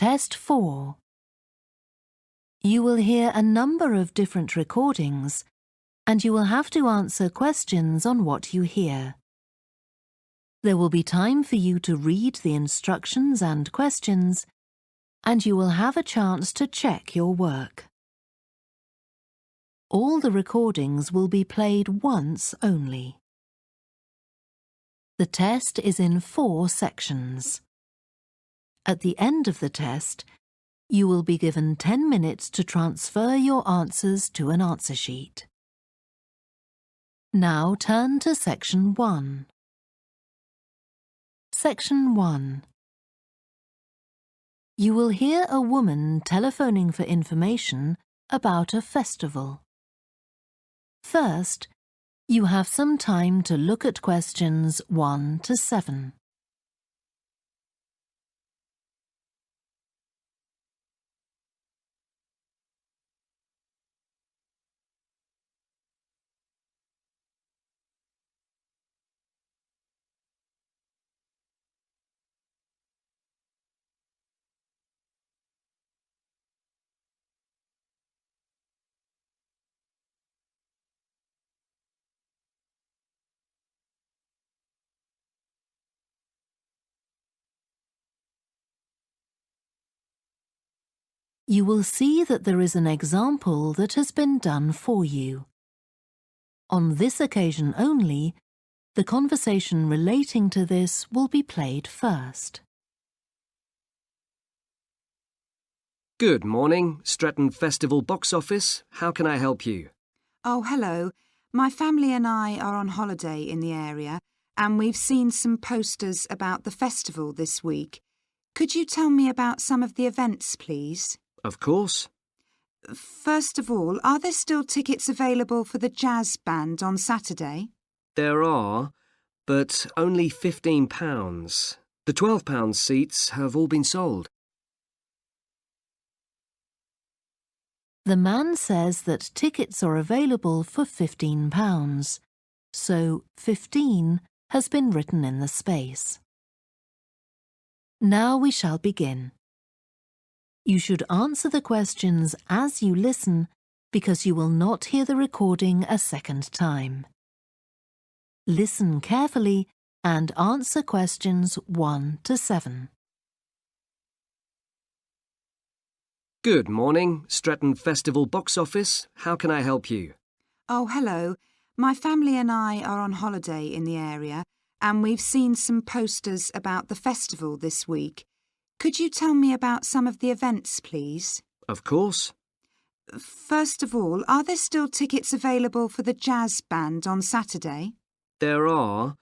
Test 4. You will hear a number of different recordings, and you will have to answer questions on what you hear. There will be time for you to read the instructions and questions, and you will have a chance to check your work. All the recordings will be played once only. The test is in 4 sections. At the end of the test, you will be given 10 minutes to transfer your answers to an answer sheet. Now turn to Section 1. Section 1. You will hear a woman telephoning for information about a festival. First, you have some time to look at questions 1 to 7. You will see that there is an example that has been done for you. On this occasion only, the conversation relating to this will be played first. Good morning, Stretton Festival box office. How can I help you? Oh, hello. My family and I are on holiday in the area, and we've seen some posters about the festival this week. Could you tell me about some of the events, please? Of course. First of all, are there still tickets available for the jazz band on Saturday? There are, but only £15. The £12 seats have all been sold. The man says that tickets are available for £15, so 15 has been written in the space. Now we shall begin. You should answer the questions as you listen because you will not hear the recording a second time. Listen carefully and answer questions 1 to 7. Good morning, Stretton Festival box office. How can I help you? Oh, hello. My family and I are on holiday in the area, and we've seen some posters about the festival this week. Could you tell me about some of the events, please? Of course. First of all, are there still tickets available for the jazz band on Saturday? There are,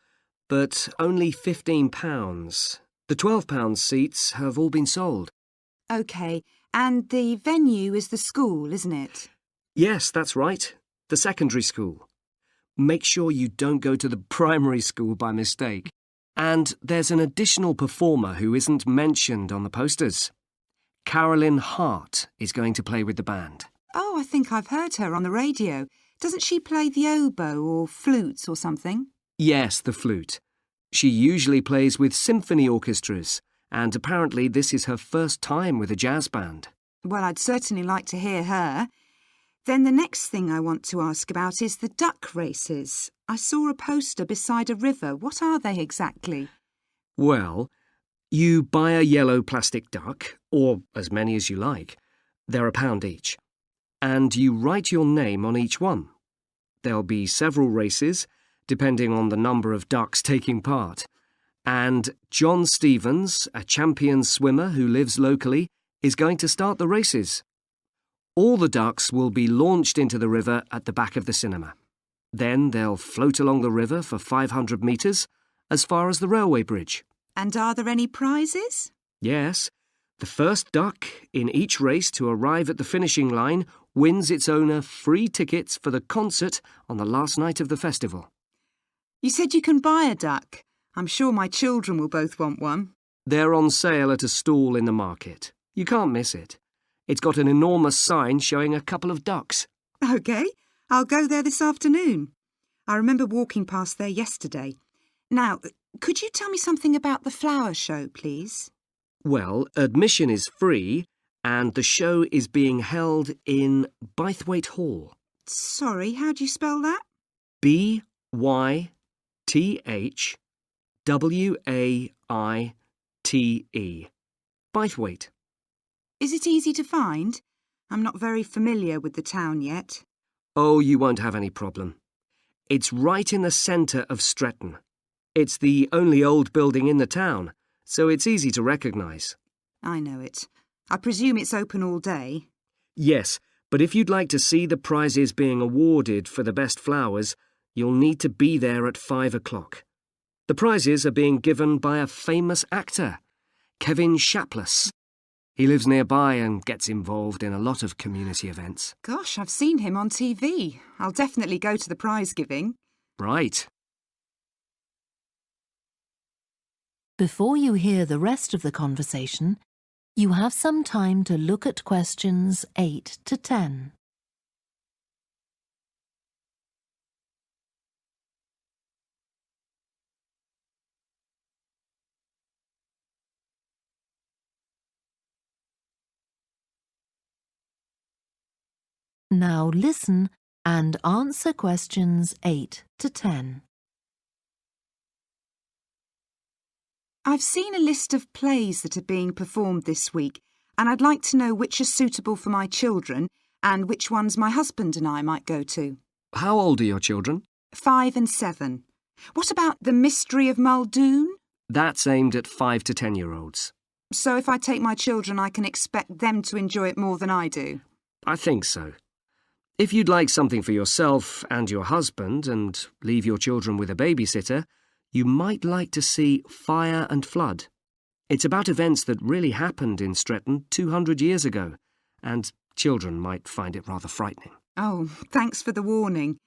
but only £15. The £12 seats have all been sold. OK, and the venue is the school, isn't it? Yes, that's right. The secondary school. Make sure you don't go to the primary school by mistake. And there's an additional performer who isn't mentioned on the posters. Carolyn Hart is going to play with the band. Oh, I think I've heard her on the radio. Doesn't she play the oboe or flutes or something? Yes, the flute. She usually plays with symphony orchestras, and apparently this is her first time with a jazz band. Well, I'd certainly like to hear her. Then the next thing I want to ask about is the duck races. I saw a poster beside a river. What are they exactly? Well, you buy a yellow plastic duck, or as many as you like. They're £1 each. And you write your name on each one. There'll be several races, depending on the number of ducks taking part. And John Stevens, a champion swimmer who lives locally, is going to start the races. All the ducks will be launched into the river at the back of the cinema. Then they'll float along the river for 500 metres, as far as the railway bridge. And are there any prizes? Yes. The first duck in each race to arrive at the finishing line wins its owner free tickets for the concert on the last night of the festival. You said you can buy a duck. I'm sure my children will both want one. They're on sale at a stall in the market. You can't miss it. It's got an enormous sign showing a couple of ducks. OK, I'll go there this afternoon. I remember walking past there yesterday. Now, could you tell me something about the flower show, please? Well, admission is free and the show is being held in Bythwaite Hall. Sorry, how do you spell that? Bythwaite. Bythwaite. Is it easy to find? I'm not very familiar with the town yet. Oh, you won't have any problem. It's right in the centre of Stretton. It's the only old building in the town, so it's easy to recognise. I know it. I presume it's open all day. Yes, but if you'd like to see the prizes being awarded for the best flowers, you'll need to be there at 5 o'clock. The prizes are being given by a famous actor, Kevin Shapless. He lives nearby and gets involved in a lot of community events. Gosh, I've seen him on TV. I'll definitely go to the prize giving. Right. Before you hear the rest of the conversation, you have some time to look at questions 8 to 10. Now listen and answer questions 8 to 10. I've seen a list of plays that are being performed this week, and I'd like to know which are suitable for my children and which ones my husband and I might go to. How old are your children? 5 and 7. What about The Mystery of Muldoon? That's aimed at 5 to 10-year-olds. So if I take my children, I can expect them to enjoy it more than I do? I think so. If you'd like something for yourself and your husband and leave your children with a babysitter, you might like to see Fire and Flood. It's about events that really happened in Stretton 200 years ago, and children might find it rather frightening. Oh, thanks for the warning.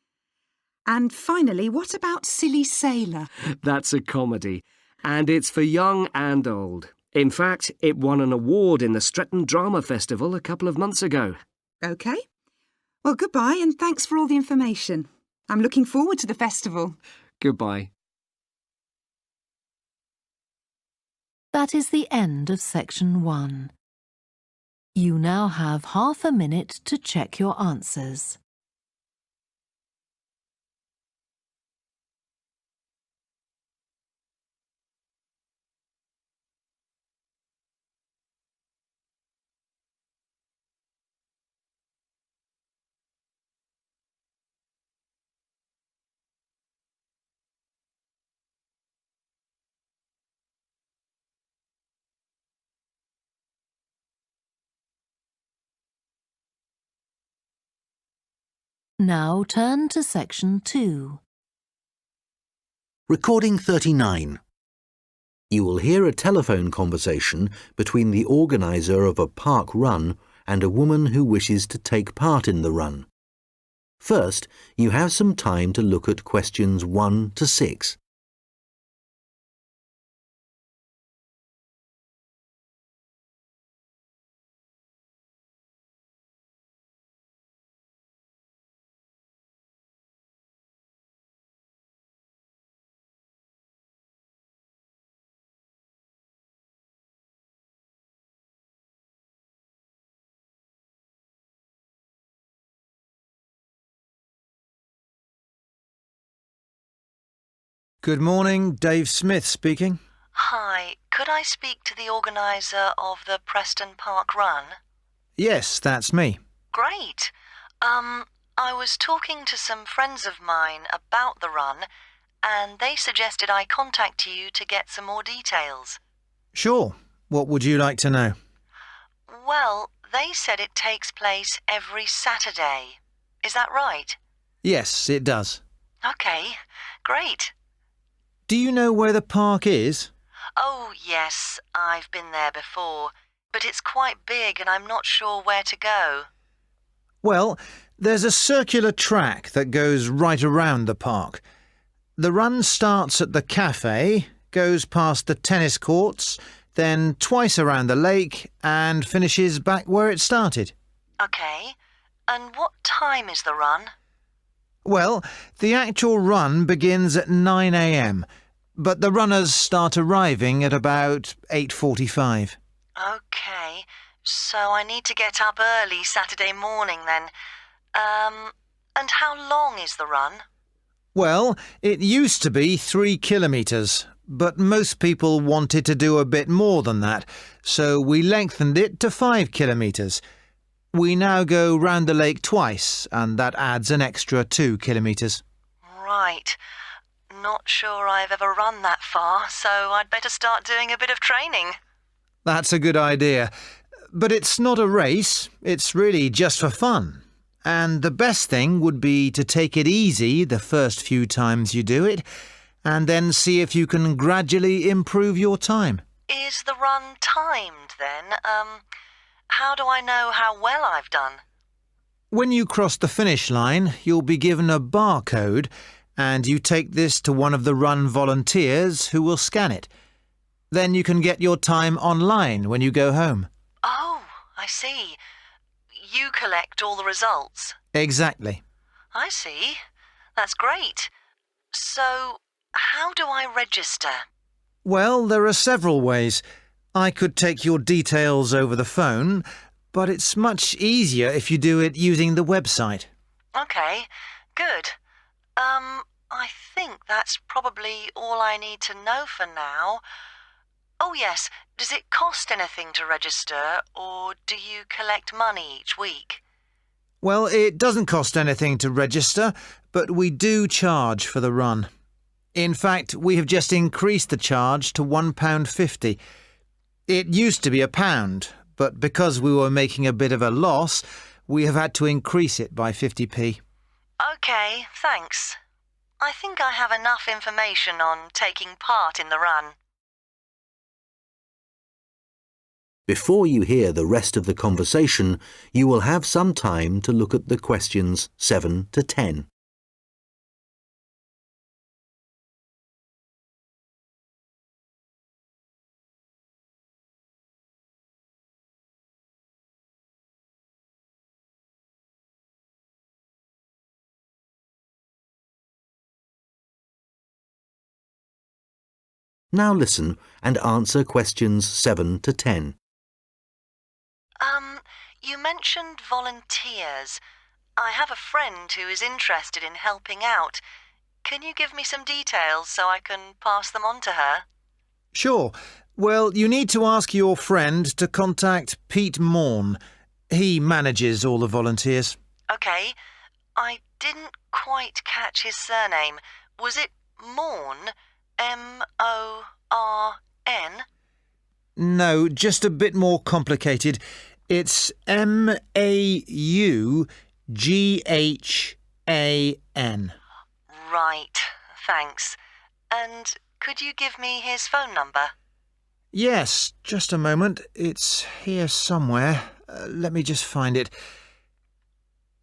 And finally, what about Silly Sailor? That's a comedy, and it's for young and old. In fact, it won an award in the Stretton Drama Festival a couple of months ago. OK. Well, goodbye and thanks for all the information. I'm looking forward to the festival. Goodbye. That is the end of section 1. You now have half a minute to check your answers. Now turn to section 2. Recording 39. You will hear a telephone conversation between the organiser of a park run and a woman who wishes to take part in the run. First, you have some time to look at questions 1 to 6. Good morning, Dave Smith speaking. Hi, could I speak to the organiser of the Preston Park Run? Yes, that's me. Great. I was talking to some friends of mine about the run, and they suggested I contact you to get some more details. Sure. What would you like to know? Well, they said it takes place every Saturday. Is that right? Yes, it does. OK, great. Do you know where the park is? Oh, yes, I've been there before, but it's quite big and I'm not sure where to go. Well, there's a circular track that goes right around the park. The run starts at the cafe, goes past the tennis courts, then twice around the lake and finishes back where it started. OK, and what time is the run? Well, the actual run begins at 9 a.m, but the runners start arriving at about 8:45. OK, so I need to get up early Saturday morning then. And how long is the run? Well, it used to be 3 kilometres, but most people wanted to do a bit more than that, so we lengthened it to 5 kilometres. We now go round the lake twice, and that adds an extra 2 kilometres. Right. Not sure I've ever run that far, so I'd better start doing a bit of training. That's a good idea. But it's not a race, it's really just for fun. And the best thing would be to take it easy the first few times you do it, and then see if you can gradually improve your time. Is the run timed then? How do I know how well I've done? When you cross the finish line, you'll be given a barcode, and you take this to one of the run volunteers who will scan it. Then you can get your time online when you go home. Oh, I see. You collect all the results. Exactly. I see. That's great. So, how do I register? Well, there are several ways. I could take your details over the phone, but it's much easier if you do it using the website. OK, good. I think that's probably all I need to know for now. Oh, yes. Does it cost anything to register, or do you collect money each week? Well, it doesn't cost anything to register, but we do charge for the run. In fact, we have just increased the charge to £1.50. It used to be £1, but because we were making a bit of a loss, we have had to increase it by 50p. OK, thanks. I think I have enough information on taking part in the run. Before you hear the rest of the conversation, you will have some time to look at the questions 7 to 10. Now listen and answer questions 7 to 10. You mentioned volunteers. I have a friend who is interested in helping out. Can you give me some details so I can pass them on to her? Sure. Well, you need to ask your friend to contact Pete Morn. He manages all the volunteers. OK. I didn't quite catch his surname. Was it Morn? M-O-R-N? No, just a bit more complicated. It's M-A-U-G-H-A-N. Right, thanks. And could you give me his phone number? Yes, just a moment. It's here somewhere. Let me just find it.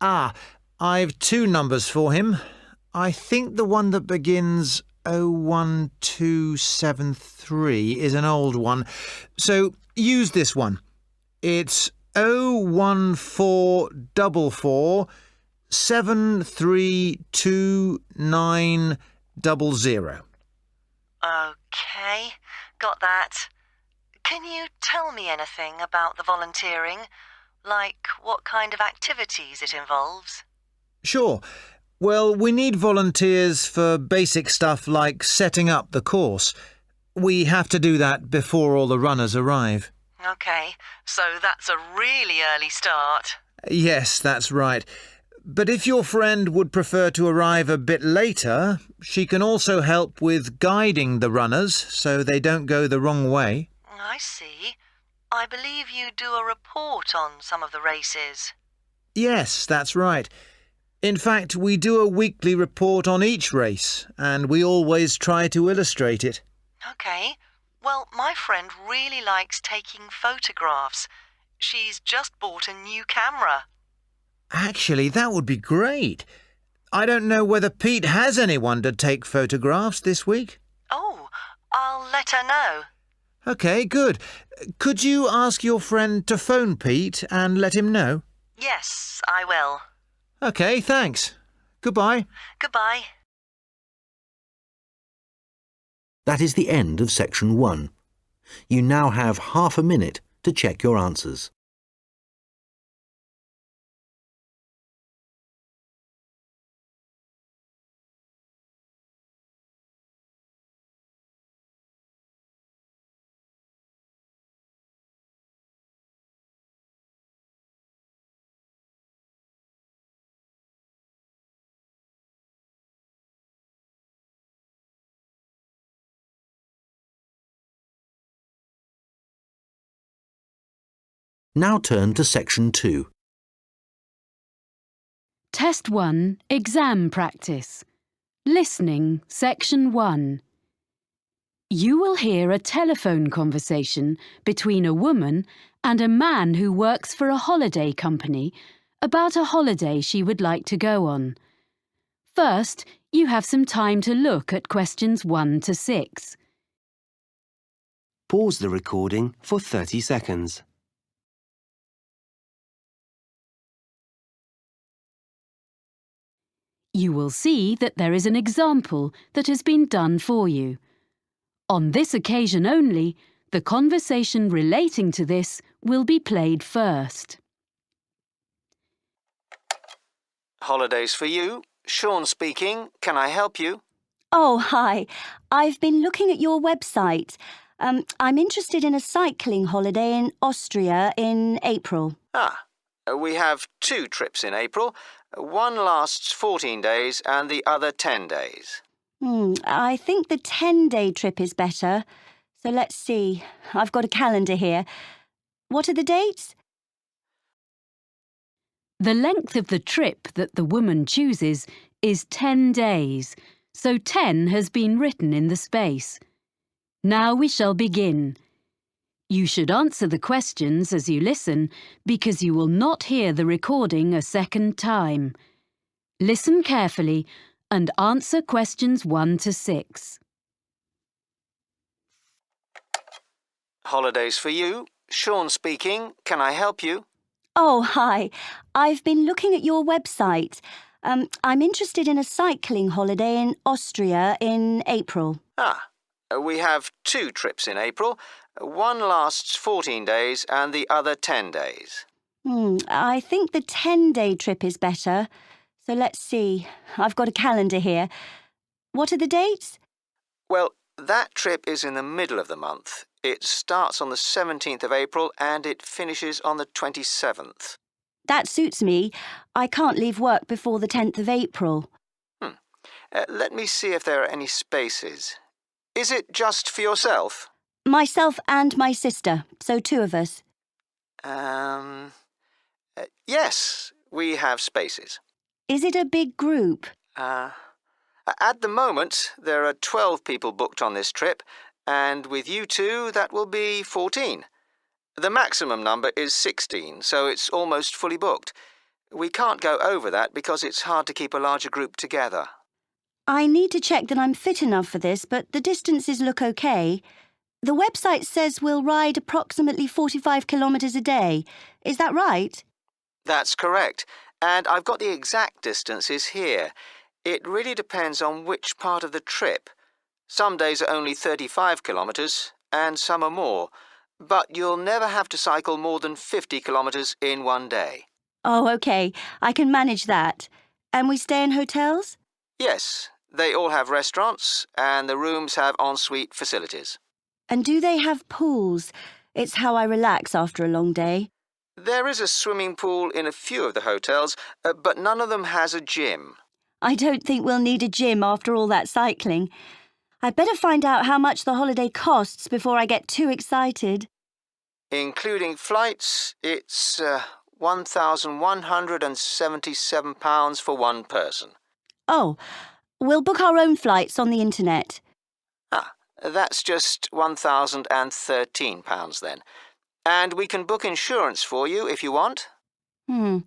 I've 2 numbers for him. I think the one that begins 01273 is an old one. So use this one. It's 01444 732900. OK, got that. Can you tell me anything about the volunteering? Like what kind of activities it involves? Sure. Well, we need volunteers for basic stuff like setting up the course. We have to do that before all the runners arrive. OK, so that's a really early start. Yes, that's right. But if your friend would prefer to arrive a bit later, she can also help with guiding the runners so they don't go the wrong way. I see. I believe you do a report on some of the races. Yes, that's right. In fact, we do a weekly report on each race, and we always try to illustrate it. OK. Well, my friend really likes taking photographs. She's just bought a new camera. Actually, that would be great. I don't know whether Pete has anyone to take photographs this week. Oh, I'll let her know. OK, good. Could you ask your friend to phone Pete and let him know? Yes, I will. OK, thanks. Goodbye. Goodbye. That is the end of section 1. You now have half a minute to check your answers. Now turn to Section 2. Test 1, Exam Practice. Listening, Section 1. You will hear a telephone conversation between a woman and a man who works for a holiday company about a holiday she would like to go on. First, you have some time to look at questions 1 to 6. Pause the recording for 30 seconds. You will see that there is an example that has been done for you. On this occasion only, the conversation relating to this will be played first. Holidays for you. Sean speaking. Can I help you? Oh, hi. I've been looking at your website. I'm interested in a cycling holiday in Austria in April. We have 2 trips in April. One lasts 14 days and the other 10 days. I think the 10-day trip is better. So let's see. I've got a calendar here. What are the dates? The length of the trip that the woman chooses is 10 days, so 10 has been written in the space. Now we shall begin. You should answer the questions as you listen because you will not hear the recording a second time. Listen carefully and answer questions 1 to 6. Holidays for you. Sean speaking. Can I help you? Oh, hi. I've been looking at your website. I'm interested in a cycling holiday in Austria in April. We have 2 trips in April. One lasts 14 days and the other 10 days. I think the 10-day trip is better. So let's see. I've got a calendar here. What are the dates? Well, that trip is in the middle of the month. It starts on the 17th of April and it finishes on the 27th. That suits me. I can't leave work before the 10th of April. Let me see if there are any spaces. Is it just for yourself? Myself and my sister, so 2 of us. Yes, we have spaces. Is it a big group? At the moment, there are 12 people booked on this trip, and with you 2, that will be 14. The maximum number is 16, so it's almost fully booked. We can't go over that because it's hard to keep a larger group together. I need to check that I'm fit enough for this, but the distances look okay. The website says we'll ride approximately 45 kilometres a day. Is that right? That's correct, and I've got the exact distances here. It really depends on which part of the trip. Some days are only 35 kilometres, and some are more. But you'll never have to cycle more than 50 kilometres in one day. Oh, OK. I can manage that. And we stay in hotels? Yes, they all have restaurants, and the rooms have ensuite facilities. And do they have pools? It's how I relax after a long day. There is a swimming pool in a few of the hotels, but none of them has a gym. I don't think we'll need a gym after all that cycling. I'd better find out how much the holiday costs before I get too excited. Including flights, it's £1,177 for one person. Oh, we'll book our own flights on the internet. That's just £1,013 then. And we can book insurance for you if you want. And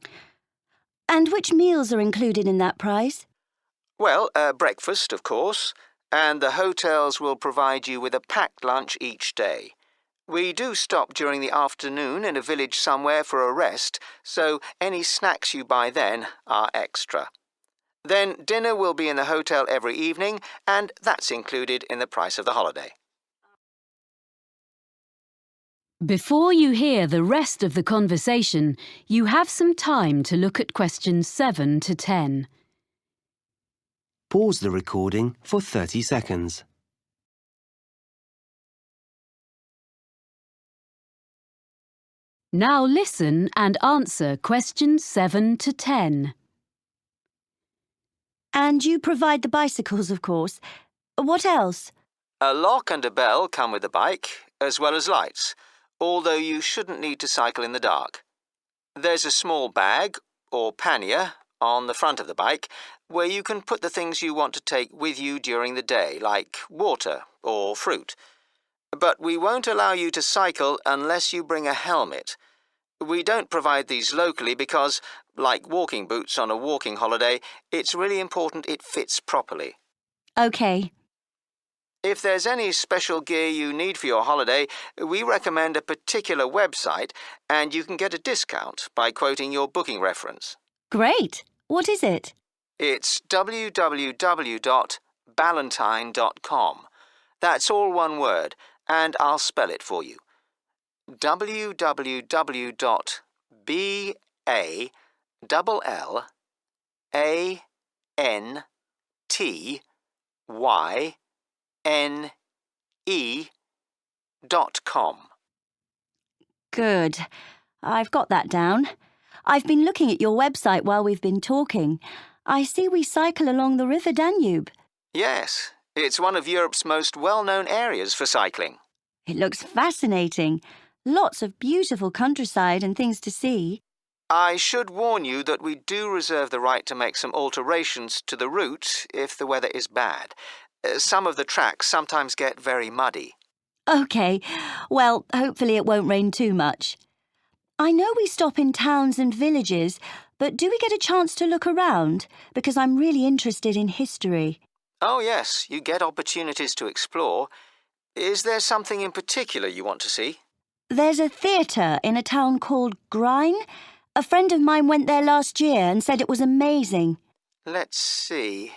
which meals are included in that price? Well, breakfast, of course, and the hotels will provide you with a packed lunch each day. We do stop during the afternoon in a village somewhere for a rest, so any snacks you buy then are extra. Then dinner will be in the hotel every evening, and that's included in the price of the holiday. Before you hear the rest of the conversation, you have some time to look at questions 7 to 10. Pause the recording for 30 seconds. Now listen and answer questions 7 to 10. And you provide the bicycles, of course. What else? A lock and a bell come with the bike, as well as lights, although you shouldn't need to cycle in the dark. There's a small bag, or pannier, on the front of the bike, where you can put the things you want to take with you during the day, like water or fruit. But we won't allow you to cycle unless you bring a helmet. We don't provide these locally because, like walking boots on a walking holiday, it's really important it fits properly. OK. If there's any special gear you need for your holiday, we recommend a particular website and you can get a discount by quoting your booking reference. Great. What is it? It's www.ballantine.com. That's all one word, and I'll spell it for you. www.ballantine.com. Good. I've got that down. I've been looking at your website while we've been talking. I see we cycle along the River Danube. Yes, it's one of Europe's most well-known areas for cycling. It looks fascinating. Lots of beautiful countryside and things to see. I should warn you that we do reserve the right to make some alterations to the route if the weather is bad. Some of the tracks sometimes get very muddy. OK. Well, hopefully it won't rain too much. I know we stop in towns and villages, but do we get a chance to look around? Because I'm really interested in history. Oh, yes, you get opportunities to explore. Is there something in particular you want to see? There's a theatre in a town called Grine. A friend of mine went there last year and said it was amazing. Let's see.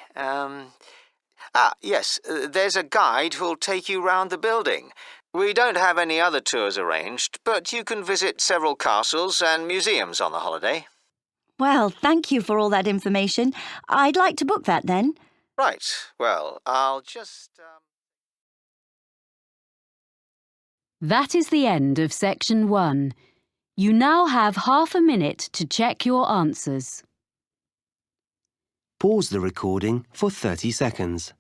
Yes, there's a guide who'll take you round the building. We don't have any other tours arranged, but you can visit several castles and museums on the holiday. Well, thank you for all that information. I'd like to book that then. Right. Well, I'll just... That is the end of section 1. You now have half a minute to check your answers. Pause the recording for 30 seconds.